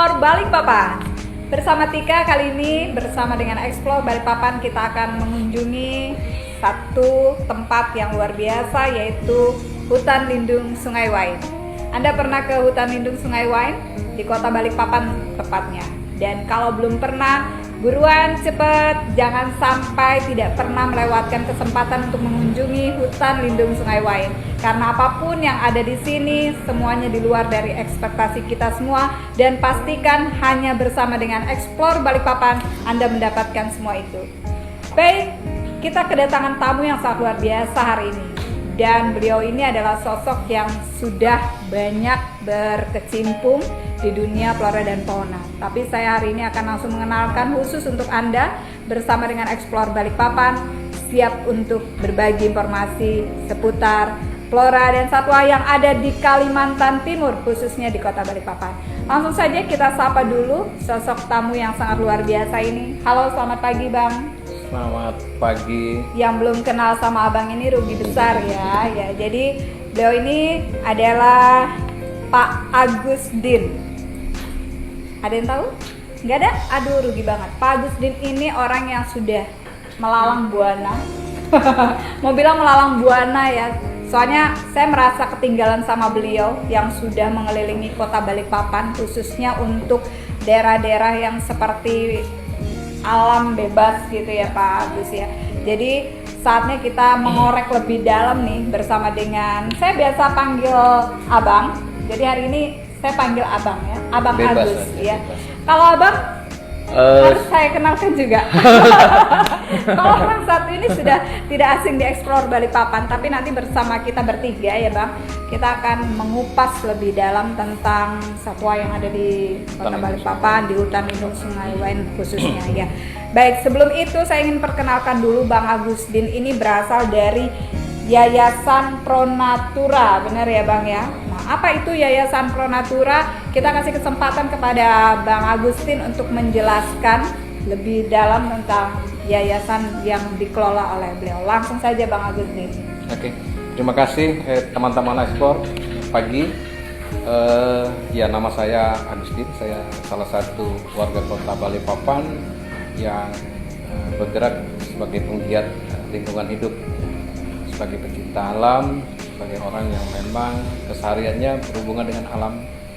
Explore Balikpapan. Bersama Tika, kali ini bersama dengan Explore Balikpapan kita akan mengunjungi satu tempat yang luar biasa, yaitu Hutan Lindung Sungai Wain. Anda pernah ke Hutan Lindung Sungai Wain? Di kota Balikpapan tepatnya. Dan kalau belum pernah, buruan cepet, jangan sampai tidak pernah melewatkan kesempatan untuk mengunjungi Hutan Lindung Sungai Wain. Karena apapun yang ada di sini, semuanya di luar dari ekspektasi kita semua. Dan pastikan hanya bersama dengan Explore Balikpapan Anda mendapatkan semua itu. Baik, kita kedatangan tamu yang sangat luar biasa hari ini. Dan beliau ini adalah sosok yang sudah banyak berkecimpung di dunia flora dan fauna. Tapi saya hari ini akan langsung mengenalkan khusus untuk Anda bersama dengan Explore Balikpapan, siap untuk berbagi informasi seputar flora dan satwa yang ada di Kalimantan Timur, khususnya di kota Balikpapan. Langsung saja kita sapa dulu sosok tamu yang sangat luar biasa ini. Halo, selamat pagi Bang. Selamat pagi. Yang belum kenal sama abang ini rugi besar ya. Ya, jadi beliau ini adalah Pak Agustin. Ada yang tahu? Nggak ada? Aduh, rugi banget. Pak Agustin ini orang yang sudah melalang buana. Mau bilang melalang buana ya. Soalnya saya merasa ketinggalan sama beliau yang sudah mengelilingi kota Balikpapan, khususnya untuk daerah-daerah yang seperti alam bebas gitu ya Pak Agus ya. Jadi saatnya kita mengorek lebih dalam nih bersama dengan, saya biasa panggil Abang. Jadi hari ini saya panggil Abang ya, Abang Bebas Agus aja, ya. bebas. Kalau Abang harus saya kenalkan juga. Kalau orang satu ini sudah tidak asing di Explore Balikpapan, tapi nanti bersama kita bertiga ya Bang, kita akan mengupas lebih dalam tentang satwa yang ada di kota Balikpapan, di Hutan Lindung Sungai Wain khususnya ya. Baik, sebelum itu saya ingin perkenalkan dulu Bang Agustin ini berasal dari Yayasan Pronatura, benar ya Bang ya? Nah, apa itu Yayasan Pronatura? Kita kasih kesempatan kepada Bang Agustin untuk menjelaskan lebih dalam tentang yayasan yang dikelola oleh beliau. Langsung saja Bang Agustin. Oke, terima kasih teman-teman Explore. Pagi, ya nama saya Agustin. Saya salah satu warga kota Balikpapan yang bergerak sebagai penggiat lingkungan hidup, sebagai pecinta alam, sebagai orang yang memang kesehariannya berhubungan dengan alam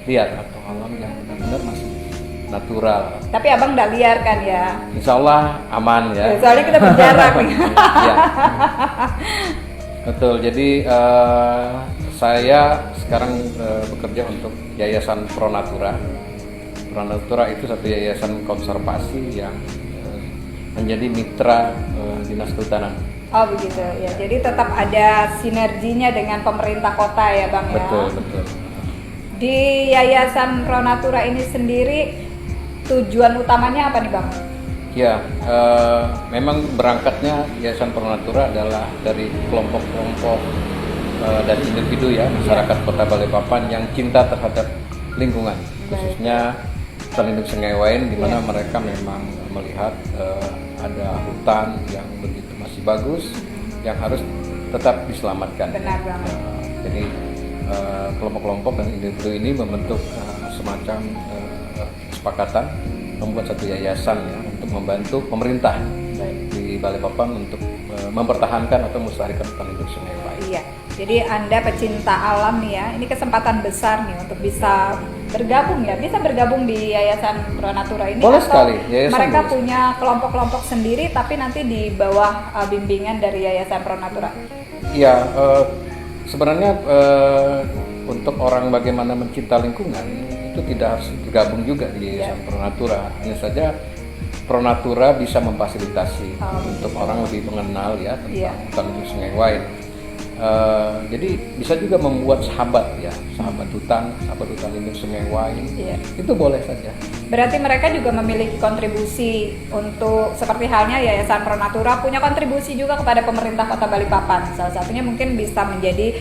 liar atau alam yang benar-benar masih natural. Tapi abang nggak liar kan ya? Insya Allah aman ya. Soalnya kita berjarak nih. Ya. Betul. Jadi saya sekarang bekerja untuk Yayasan Pronatura. Pronatura itu satu yayasan konservasi yang menjadi mitra dinas kehutanan. Oh begitu ya. Jadi tetap ada sinerginya dengan pemerintah kota ya Bang ya. Betul, betul. Di Yayasan Pronatura ini sendiri tujuan utamanya apa nih Bang? Ya, memang berangkatnya Yayasan Pronatura adalah dari kelompok-kelompok dan individu ya, masyarakat Kota Balikpapan yang cinta terhadap lingkungan, khususnya Hutan Lindung Sungai Wain, di mana mereka memang melihat ada hutan yang begitu masih bagus, yang harus tetap diselamatkan. Benar banget. Jadi kelompok-kelompok dan individu ini membentuk semacam kesepakatan membuat satu yayasan ya untuk membantu pemerintah di Balikpapan untuk mempertahankan atau melestarikan hutan lindung Sungai Wain. Iya. Jadi Anda pecinta alam nih ya, ini kesempatan besar nih untuk bisa bergabung ya, bisa bergabung di Yayasan Pronatura ini. Boleh atau sekali, mereka boleh. punya kelompok-kelompok sendiri tapi nanti di bawah bimbingan dari Yayasan Pronatura. Iya, sebenarnya untuk orang bagaimana mencinta lingkungan itu tidak harus bergabung juga di Yayasan Pronatura. Hanya saja Pronatura bisa memfasilitasi untuk orang lebih mengenal ya tentang hutan lindung Sungai Wain. Jadi bisa juga membuat sahabat hutan lindung Sungai Wain. Itu boleh saja. Berarti mereka juga memiliki kontribusi untuk, seperti halnya Yayasan Pronatura punya kontribusi juga kepada pemerintah Kota Balikpapan. Salah satunya mungkin bisa menjadi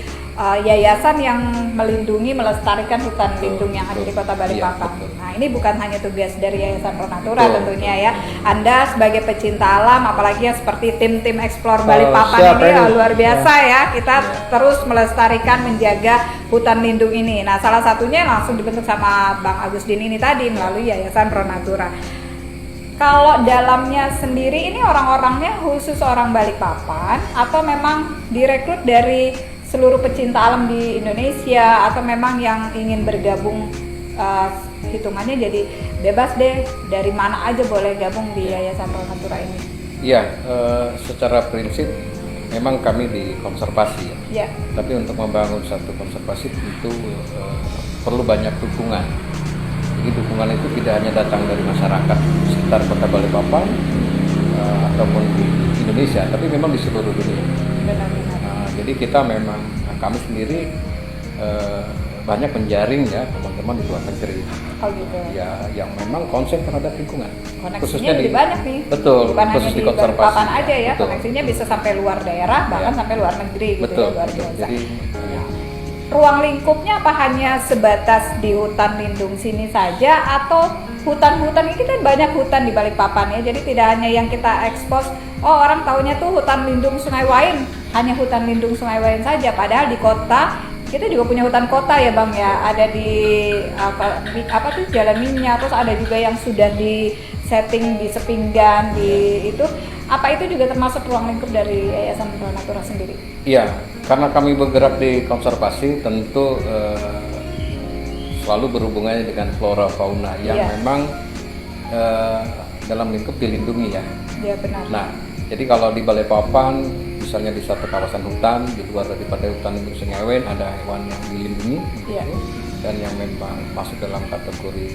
yayasan yang melindungi, melestarikan hutan lindung yang ada di Kota Balikpapan. Nah, ini bukan hanya tugas dari Yayasan Ronatura Betul. tentunya ya. Anda sebagai pecinta alam, apalagi yang seperti tim-tim Explore Oh, Balikpapan siap ini ini. luar biasa ya. Kita terus melestarikan, menjaga hutan lindung ini. Nah, salah satunya langsung dibentuk sama Bang Agustin ini tadi melalui Yayasan Ronatura. Kalau dalamnya sendiri ini orang-orangnya khusus orang Balikpapan atau memang direkrut dari seluruh pecinta alam di Indonesia, atau memang yang ingin bergabung hitungannya jadi bebas deh, dari mana aja boleh gabung di Yayasan Ronatura ini? Iya, secara prinsip memang kami di konservasi ya. Ya, Tapi untuk membangun satu konservasi tentu perlu banyak dukungan. Jadi dukungan itu tidak hanya datang dari masyarakat sekitar Kota Balikpapan ataupun di Indonesia, tapi memang di seluruh dunia. benar-benar. Jadi kita memang kami sendiri banyak menjaring ya teman-teman di luar negeri Oh gitu. ya yang memang konsen terhadap lingkungan. Koneksinya jadi banyak nih. Betul, Bukan khusus hanya di di konservasi. Balikpapan aja ya, Betul. koneksinya bisa sampai luar daerah, bahkan Ya. sampai luar negeri gitu Betul, ya, luar betul. biasa. Jadi Ruang lingkupnya apa hanya sebatas di hutan lindung sini saja, atau hutan-hutan ini, kita banyak hutan di Balikpapan ya, jadi tidak hanya yang kita ekspos, oh orang taunya tuh hutan lindung Sungai Wain, hanya hutan lindung Sungai Wain saja, padahal di kota kita juga punya hutan kota ya Bang ya, ada di apa tuh Jalan Minyak, terus ada juga yang sudah di setting di Sepinggan di itu, apa itu juga termasuk ruang lingkup dari Yayasan Ronatura sendiri? iya, karena kami bergerak di konservasi tentu selalu berhubungannya dengan flora fauna yang Iya. memang dalam lingkup dilindungi ya. Ya benar. Nah, jadi kalau di Balikpapan, misalnya di satu kawasan hutan, di luar daripada hutan lindung Sungai Wain ada hewan yang dilindungi, gitu, Iya. dan yang memang masuk dalam kategori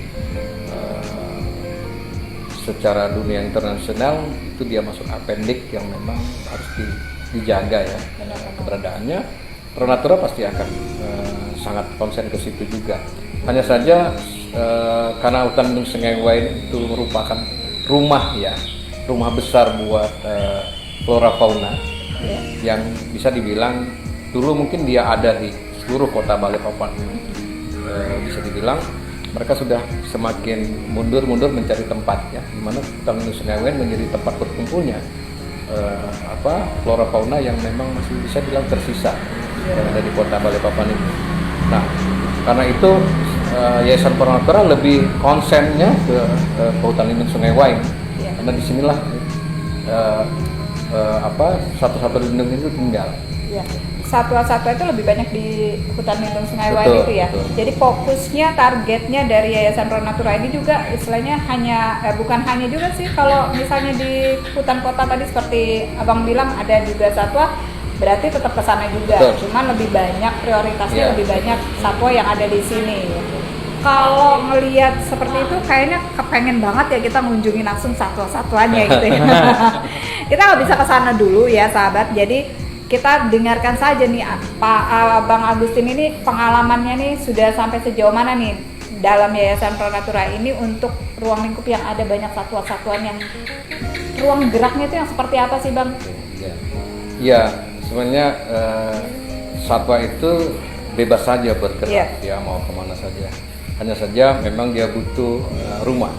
secara dunia internasional itu dia masuk appendix yang memang harus dijaga ya keberadaannya. Ronatura pasti akan sangat konsen ke situ juga. Hanya saja karena hutan lindung Sungai Wain itu merupakan rumah ya, rumah besar buat flora fauna Ya. yang bisa dibilang dulu mungkin dia ada di seluruh kota Balikpapan. Bisa dibilang mereka sudah semakin mundur-mundur mencari tempat ya, di mana hutan lindung Sungai Wain menjadi tempat berkumpulnya flora fauna yang memang masih bisa dibilang tersisa yang ada di kota Balikpapan ini. Nah, karena itu Yayasan Ronatura lebih konsennya ke hutan lindung Sungai Wain, Ya. karena disinilah satu-satu lindung itu tinggal. Ya. Satwa-satwa itu lebih banyak di hutan lindung Sungai Wain Betul, itu ya. betul. Jadi fokusnya, targetnya dari Yayasan Ronatura ini juga istilahnya bukan hanya juga sih kalau misalnya di hutan kota tadi seperti Abang bilang ada juga satwa, berarti tetap ke sana juga. Betul. Cuman lebih banyak prioritasnya, Iya. lebih banyak satwa yang ada di sini. Kalau ngelihat seperti itu kayaknya kepengen banget ya kita ngunjungi langsung satwa-satwanya gitu ya. Kita nggak bisa ke sana dulu ya sahabat. Jadi kita dengarkan saja nih Pak Bang Agustin ini pengalamannya nih sudah sampai sejauh mana nih dalam Yayasan Ronatura ini untuk ruang lingkup yang ada banyak satwa-satwaan, yang ruang geraknya itu yang seperti apa sih Bang? Ya, sebenarnya satwa itu bebas saja bergerak ya mau kemana saja. Hanya saja memang dia butuh rumah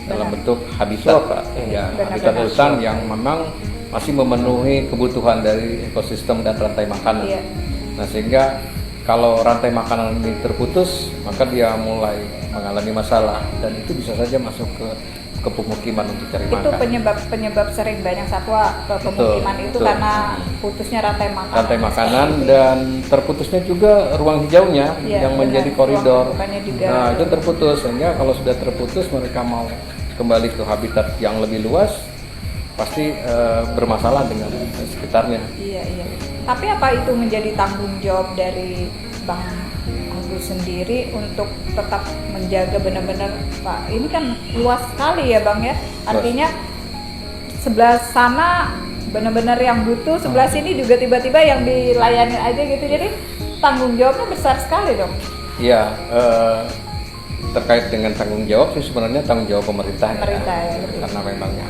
dalam bentuk habitat, ya habitat hutan yang memang masih memenuhi kebutuhan dari ekosistem dan rantai makanan. Iya. Nah, sehingga kalau rantai makanan ini terputus, maka dia mulai mengalami masalah dan itu bisa saja masuk ke pemukiman untuk cari Itu makan. penyebab sering banyak satwa ke pemukiman itu betul. karena putusnya rantai makanan. Rantai makanan dan terputusnya juga ruang hijaunya Iya, yang menjadi benar. koridor. Ruang terbukannya juga. Nah, itu terputus, sehingga kalau sudah terputus mereka mau kembali ke habitat yang lebih luas pasti bermasalah dengan sekitarnya. Iya. Tapi apa itu menjadi tanggung jawab dari Bang Agus sendiri untuk tetap menjaga benar-benar, Pak? Ini kan luas sekali ya Bang ya. Artinya sebelah sana benar-benar yang butuh, sebelah sini juga tiba-tiba yang dilayani aja gitu. Jadi tanggung jawabnya besar sekali dong. Iya, terkait dengan tanggung jawab sih sebenarnya tanggung jawab pemerintah Ya. karena memangnya.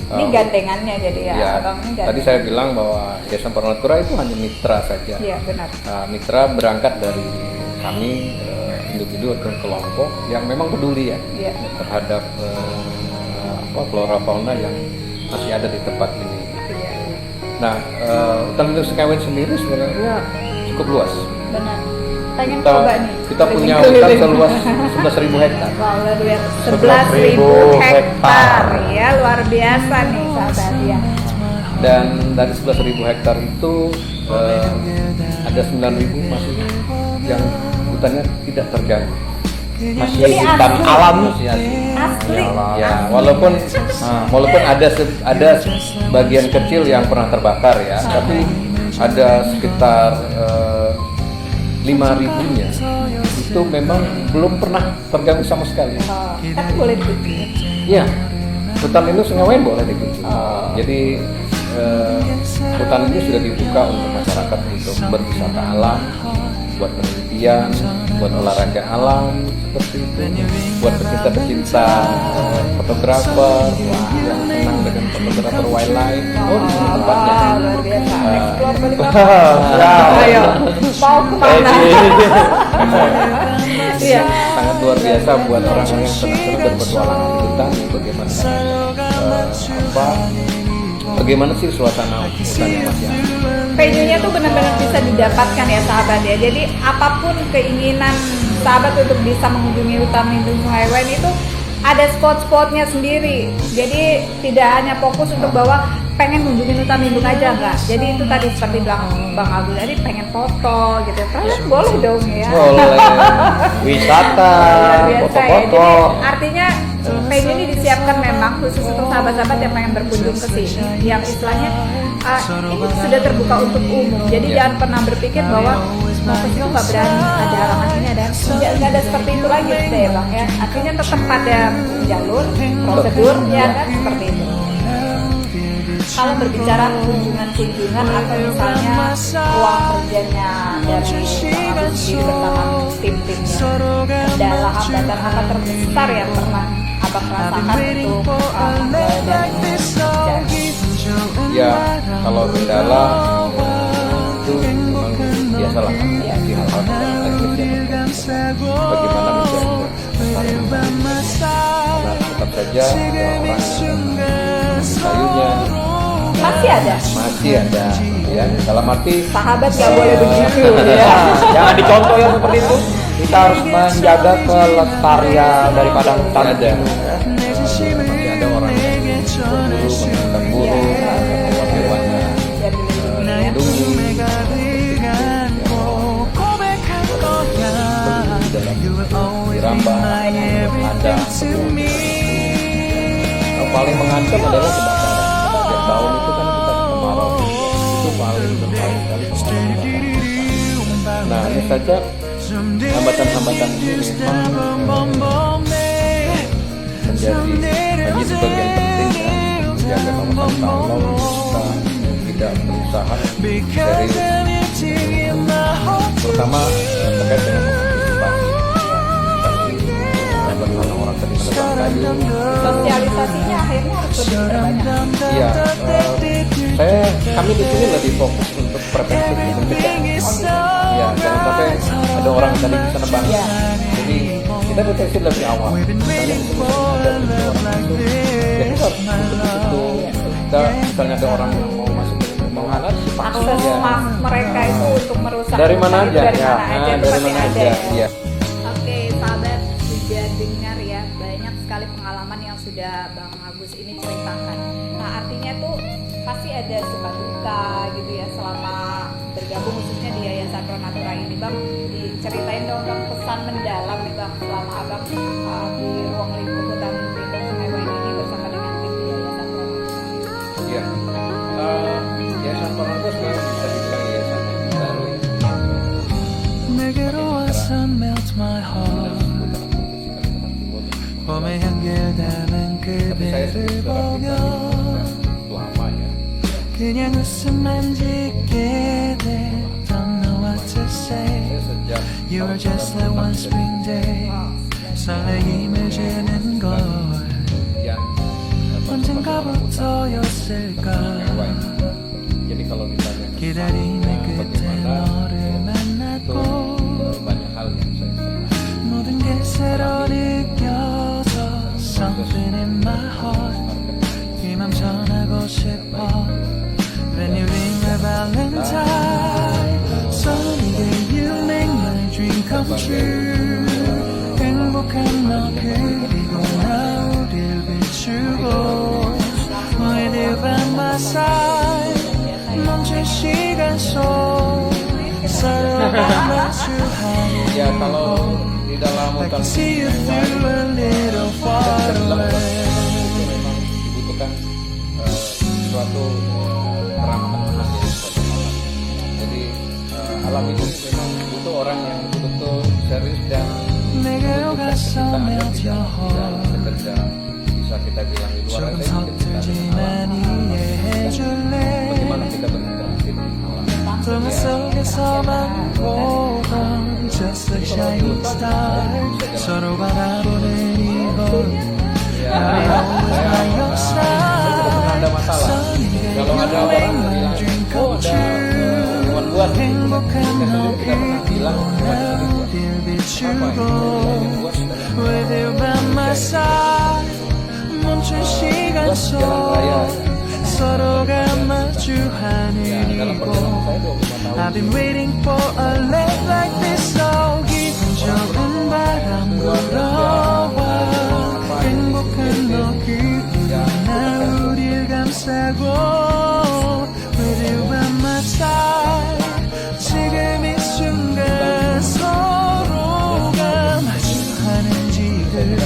Ini gandengannya jadi ya, Abang ini Tadi saya bilang bahwa Yayasan Ronatura itu hanya mitra saja. Iya benar. Mitra berangkat dari kami individu atau kelompok yang memang peduli ya Iya. terhadap flora fauna yang masih ada di tempat ini. Iya. Nah, hutan lindung Sungai Wain sendiri sebenarnya cukup luas. Benar. Pengen coba nih. Kita punya keliling. hutan seluas 11.000 hektar. Wow, luar biasa. 11.000 hektar ya, luar biasa nih sahabat ya. Dan dari 11.000 hektar itu ada 9.000 masih yang hutannya tidak terganggu. Masih Jadi hutan asli. alam. Masih asli. Asli. Ya, walaupun ada bagian kecil yang pernah terbakar ya, tapi ada sekitar 5.000-nya itu memang belum pernah terganggu sama sekali. Oh, tapi boleh dikunjungi. Iya, hutan lindung Sungai Wain boleh dikunjungi. Jadi hutan ini sudah dibuka untuk masyarakat untuk berwisata alam, buat penelitian, buat olahraga alam seperti itu, buat pecinta-pecinta fotografer yang senang dengan fotografer wildlife. Oh, di sini tempatnya. Wow, luar biasa. Explore Balikpapan. Ya. Ayo, mau kemana? Iya. Sangat luar biasa buat orang-orang yang senang berpetualangan di hutan. Bagaimana sih suasana hutan yang masih ada? Venue-nya tuh benar-benar bisa didapatkan ya sahabat ya. Jadi apapun keinginan sahabat untuk bisa mengunjungi hutan lindung Sungai Wain itu ada spot-spotnya sendiri. Jadi tidak hanya fokus untuk bahwa pengen mengunjungi hutan lindung aja enggak. Jadi itu tadi seperti bilang Bang Agus tadi pengen foto gitu. Terus boleh dong ya. Boleh. Wisata, Luar biasa ya. foto-foto. Jadi artinya venue ini disiapkan memang khusus untuk sahabat-sahabat yang pengen berkunjung ke sini. Yang istilahnya ini sudah terbuka untuk umum. Jadi Ya. jangan pernah berpikir bahwa mau ke situ nggak berani, ada halangan ini ada. Nggak ada seperti itu lagi gitu ya Bang ya. Artinya tetap pada jalur, prosedur ya kan seperti itu. Kalau berbicara kunjungan-kunjungan atau misalnya ruang kerjanya dari Bang Agus sendiri bersama tim-timnya, kendala hambatan apa terbesar yang pernah Abang rasakan untuk dan Ya, kalau kendala itu memang biasalah ya, di hal-hal teknis yang bagaimana menjaga karena tetap saja ada orang yang sayurnya masih ada masih ada ya dalam arti sahabat nggak boleh begitu ya. Jangan dicontoh yang seperti itu. Kita harus menjaga kelestarian daripada hutan ada itu. masih ada orang yang berburu menggunakan burung hewan-hewannya melindungi dirambah ada yang paling mengancam adalah kebakaran. Setiap tahun itu kan kita kemarau itu paling sekali kebakaran. Nah ini saja hambatan-hambatan ini memang menjadi bagian penting ya menjaga kawasan kalau kita tidak berusaha serius terutama terkait dengan mengantisipasi bagaimana orang tadi menebang kayu. Sosialisasinya akhirnya harus lebih banyak. Iya, kami di sini lebih fokus untuk preventif mencegah. Ya, jangan sampai ada orang yang tadi bisa nebang. Iya. Jadi kita deteksi lebih awal. Misalnya di sini ada 7 orang masuk, ya kita harus tutup. Kita misalnya ada orang yang mau masuk mau ngalas, Akses mereka itu untuk merusak dari mana aja? dari Ya, mana aja, itu dari pasti mana ada aja? ya. Iya. Oke, sahabat sudah dengar ya banyak sekali pengalaman yang sudah Bang Agus ini ceritakan. Nah artinya tuh pasti ada suka duka gitu ya selama bergabung khususnya di Yayasan Ronatura ini Bang. Diceritain dong Bang pesan mendalam nih Bang selama Abang di ruang lingkup hutan lindung Sungai Wain ini bersama dengan tim di Yayasan Ronatura. Iya. Yayasan Ronatura sebenarnya bisa dibilang yayasan yang baru ya. 내게로 와서 melt my heart 봄의 향기를 담은 Tapi saya sendiri 그대를 sudah 보며 lama ya. 그냥 웃음만 짓게 돼 Don't know what to say Saya sejak You were just like one spring day 설레임을 주는 걸 yang 언젠가부터였을까 jadi kalau ditanya 기다림의 끝에 bagaimana 너를 itu 만났고 banyak hal yang saya senang Valentine. Sunny day you make my dream come true. 행복한 너 그리고 나 우릴 비추고 With you by my side 멈춘 시간 속 서로가 마주하는 Ya kalau di dalam I hutan can see you through a little far away. memang dibutuhkan suatu keramatan ya suatu alam. Jadi alam ini memang butuh orang yang betul-betul serius dan 내게로 가서 melt your heart. bekerja bisa kita bilang di luar 조금 aja kita 서툴지만 이해해줄래. bagaimana kita berinteraksi dengan alam. 등 속에서만 보던 just a shining star 서로 바라보는 이곳 Ya, I always by your ada side masalah. Sunny day Kalau ada you orang make my bilang, dream oh come ada true hewan buas, 행복한 kita 너 sendiri tidak pernah bilang 그리고 hewan 나 itu buas. 어딜 Apa 비추고 itu buas? With you by my side 멈춘 시간 속 Jalan raya. 서로가 마주하는 Ya, dalam 이곳 perjalanan saya 25 tahun. I've been waiting for a love like this so 기분 좋은 바람 불어와 행복한 너 그리고 나 우릴 감싸고 With you by my side 지금 이 순간 서로가 마주하는 지금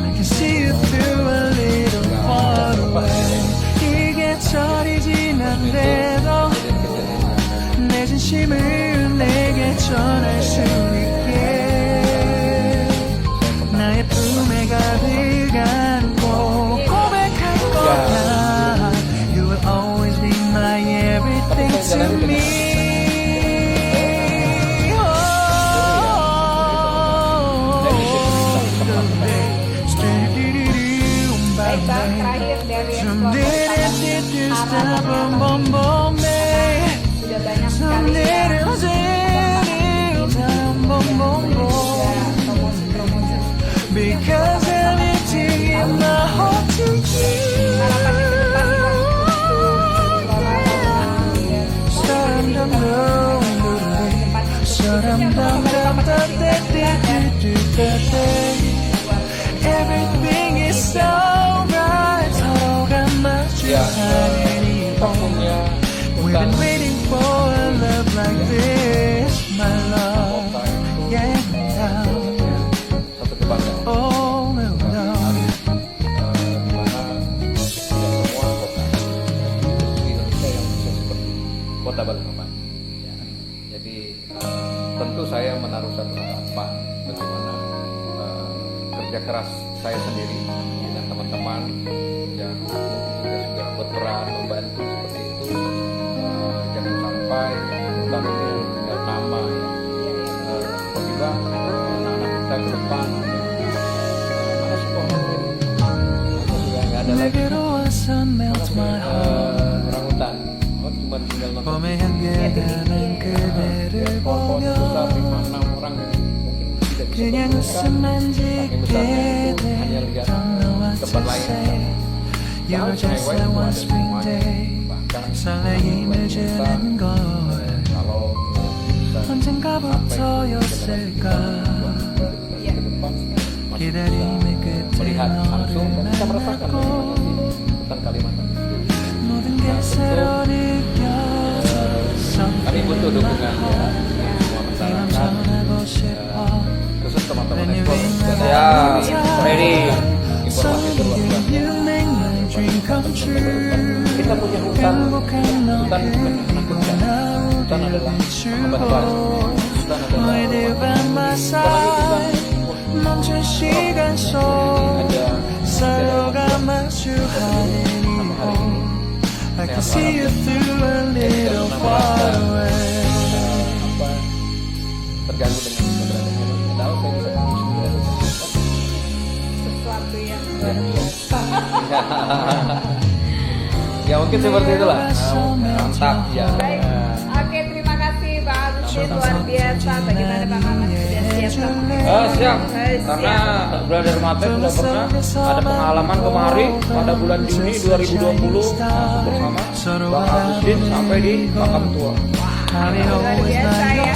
I can see you through a little far away 이게 철이 지난데도 내 진심을 내게 전할 수 있게 나의 품에 가득 안고 고백할 거야 You will always be my everything to me Baik Bang, terakhir dari ekspor sudah banyak sekali ya promosi-promosi Because everything in my heart to you harapannya ke depan Everything is so right 서로가 Ya, 마주하는 kita punya We've hutan been waiting for a love like this, my love. kota itu Yeah, satu kebanggaan. oh, no, no. Di mana tidak semua kota di Indonesia yang bisa seperti kota Balikpapan. Ya. Jadi tentu saya menaruh satu harapan bagaimana kerja keras saya sendiri dengan teman-teman yang mungkin juga sudah berperan membantu seperti itu. Jangan sampai hutan ini tinggal nama ya. Tiba-tiba anak-anak kita ke depan mana sih pohon ini? Masa sudah nggak ada lagi 내게로 와서 melt my heart. orang hutan. Oh, cuma tinggal nonton 봄에 향기나는 그대를 pohon 보며 besar 5-6 orang yang mungkin tidak bisa 그냥 berbuka. 웃음만 Saking besarnya 짓게 itu hanya lihat Don't know what tempat to lain. say You were just like one spring day Bahkan 설레임을 주는 걸 kalau bisa 언젠가부터였을까 ke depan masih 기다림의 bisa 끝에 melihat langsung dan bisa 너를 merasakan 만나고 hutan Kalimantan itu. 모든 게 새로 느껴져 Kami butuh dukungan ya, semua 이맘 masyarakat, 전하고 싶어 khusus teman-teman When you ekspor. ring my Siap, bell, ready. Informasi berluas. You make my dream come true Kita punya hutan, 행복한 너 hutan bukan anak bencana. Hutan adalah sahabat baik. Hutan adalah With you by my side 멈춘 시간 속 서로가 마주하는 이곳 I can see you through a little far away apa terganggu dengan keberadaan manusia. Padahal saya bisa sendiri. sesuatu yang luar biasa. Ya mungkin seperti itulah. Mantap ya. Baik, oke terima kasih Bang Agustin luar biasa bagaimana Bang Mamat sudah siap Siap, karena Brother Mate sudah pernah ada pengalaman kemari pada bulan Juni 2020 masuk bersama Bang Agustin sampai di makam tua. Luar biasa ya.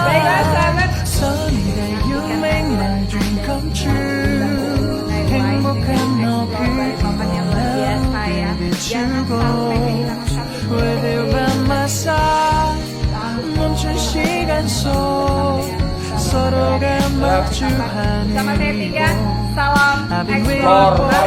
Baiklah sahabat, Someday you make my dream come true. 행복한 너 Balikpapan yang luar biasa ya. Jangan sampai kehilangan satu With you by my side 멈춘 시간 속 서로가 마주하는 sama saya Tiga, salam I've been waiting eksplor. for a